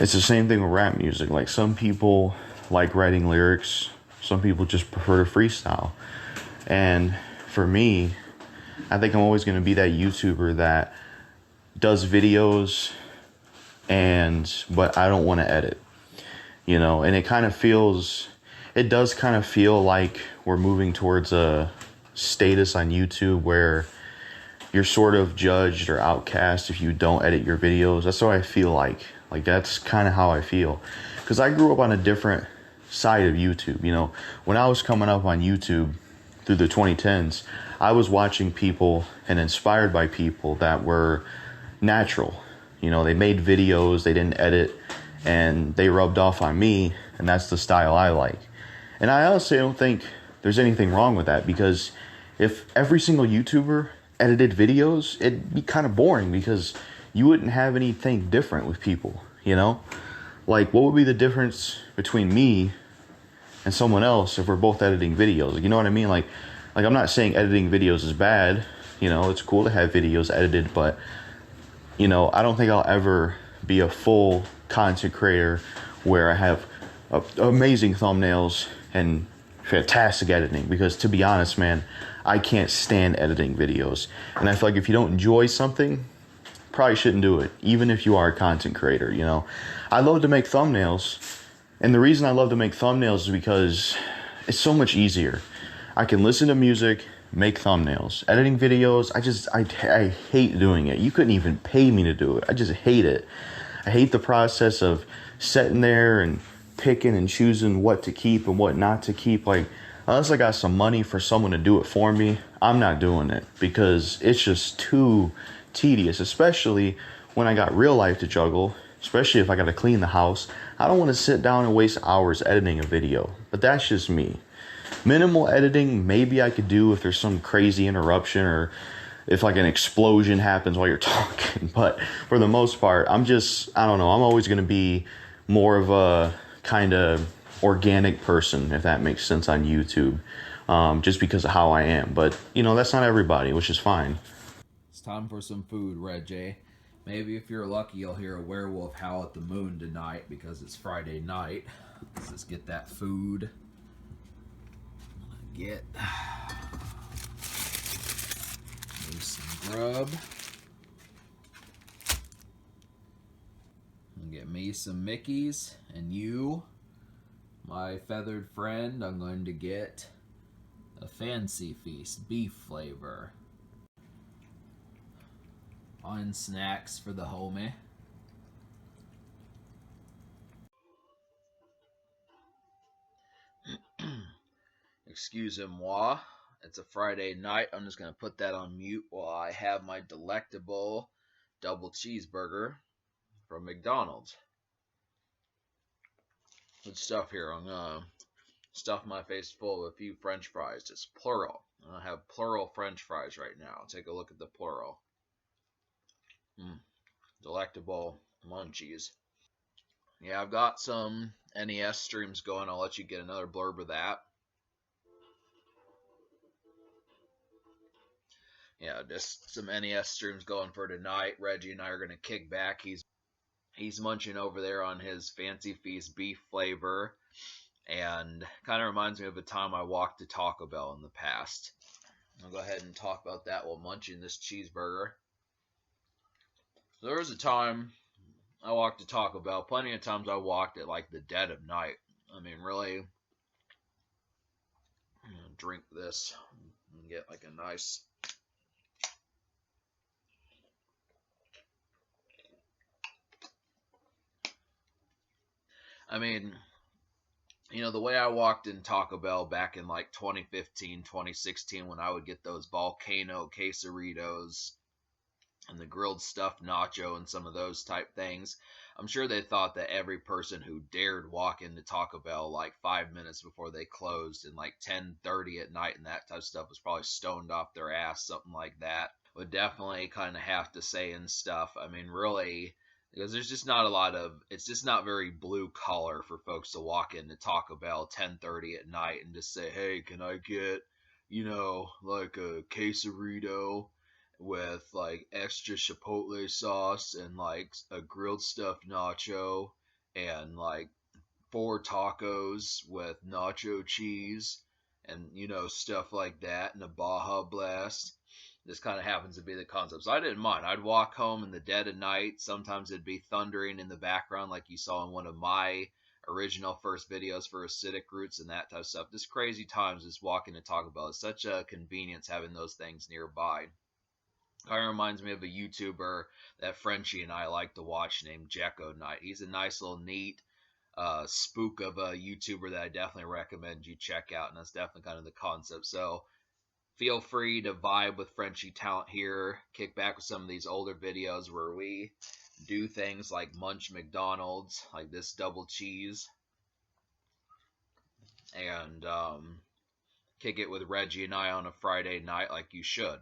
It's the same thing with rap music. Like some people like writing lyrics, some people just prefer to freestyle. And for me, I think I'm always going to be that YouTuber that does videos but I don't want to edit, and it does kind of feel like we're moving towards a status on YouTube where you're sort of judged or outcast if you don't edit your videos. That's what I feel like. Like that's kind of how I feel. Because I grew up on a different side of YouTube. When I was coming up on YouTube through the 2010s, I was watching people and inspired by people that were natural. They made videos, they didn't edit, and they rubbed off on me, and that's the style I like. And I honestly don't think there's anything wrong with that, because if every single YouTuber edited videos, it'd be kind of boring because you wouldn't have anything different with people. Like, what would be the difference between me and someone else if we're both editing videos? Like, you know what I mean? Like I'm not saying editing videos is bad. It's cool to have videos edited, but I don't think I'll ever be a full content creator where I have amazing thumbnails and fantastic editing, because to be honest, man, I can't stand editing videos. And I feel like if you don't enjoy something, probably shouldn't do it, even if you are a content creator. I love to make thumbnails, and the reason I love to make thumbnails is because it's so much easier. I can listen to music, make thumbnails. Editing videos, I hate doing it. You couldn't even pay me to do it. I just hate it. I hate the process of sitting there and picking and choosing what to keep and what not to keep. Like, unless I got some money for someone to do it for me, I'm not doing it, because it's just too tedious, especially when I got real life to juggle, especially if I got to clean the house. I don't want to sit down and waste hours editing a video, but that's just me. Minimal editing, maybe I could do if there's some crazy interruption or if like an explosion happens while you're talking. But for the most part, I don't know. I'm always going to be more of a kind of organic person, if that makes sense, on YouTube, just because of how I am. But, that's not everybody, which is fine. It's time for some food, Red J. Maybe if you're lucky, you'll hear a werewolf howl at the moon tonight because it's Friday night. Let's just get that food. Get me some grub. And get me some Mickeys. And you, my feathered friend, I'm going to get a Fancy Feast beef flavor. On snacks for the homie. Excusez-moi. It's a Friday night. I'm just going to put that on mute while I have my delectable double cheeseburger from McDonald's. Good stuff here. I'm going to stuff my face full of a few french fries. It's plural. I have plural french fries right now. Take a look at the plural. Delectable munchies. Yeah, I've got some NES streams going. I'll let you get another blurb of that. Yeah, just some NES streams going for tonight. Reggie and I are going to kick back. He's munching over there on his Fancy Feast beef flavor, and kind of reminds me of a time I walked to Taco Bell in the past. I'll go ahead and talk about that while munching this cheeseburger. So there was a time I walked to Taco Bell. Plenty of times I walked at like the dead of night. I mean, really, I'm gonna drink this and get like a nice. I mean, the way I walked in Taco Bell back in like 2015, 2016, when I would get those volcano quesaritos and the grilled stuffed nacho and some of those type things, I'm sure they thought that every person who dared walk into Taco Bell like 5 minutes before they closed and like 10:30 at night and that type of stuff was probably stoned off their ass, something like that. Would definitely kind of have to say and stuff. I mean, really, because there's just not a lot of, it's just not very blue collar for folks to walk into Taco Bell 10:30 at night and just say, hey, can I get, like a quesarito with like extra chipotle sauce and like a grilled stuffed nacho and like 4 tacos with nacho cheese and stuff like that, and a Baja Blast. This kind of happens to be the concept. So I didn't mind. I'd walk home in the dead of night. Sometimes it'd be thundering in the background, like you saw in one of my original first videos for acidic roots and that type of stuff. Just crazy times just walking to Taco Bell. It's such a convenience having those things nearby. Kind of reminds me of a YouTuber that Frenchie and I like to watch named Jacko Knight. He's a nice little neat spook of a YouTuber that I definitely recommend you check out, and that's definitely kind of the concept. So feel free to vibe with Frenchie Talent here. Kick back with some of these older videos where we do things like munch McDonald's, like this double cheese, and kick it with Reggie and I on a Friday night like you should.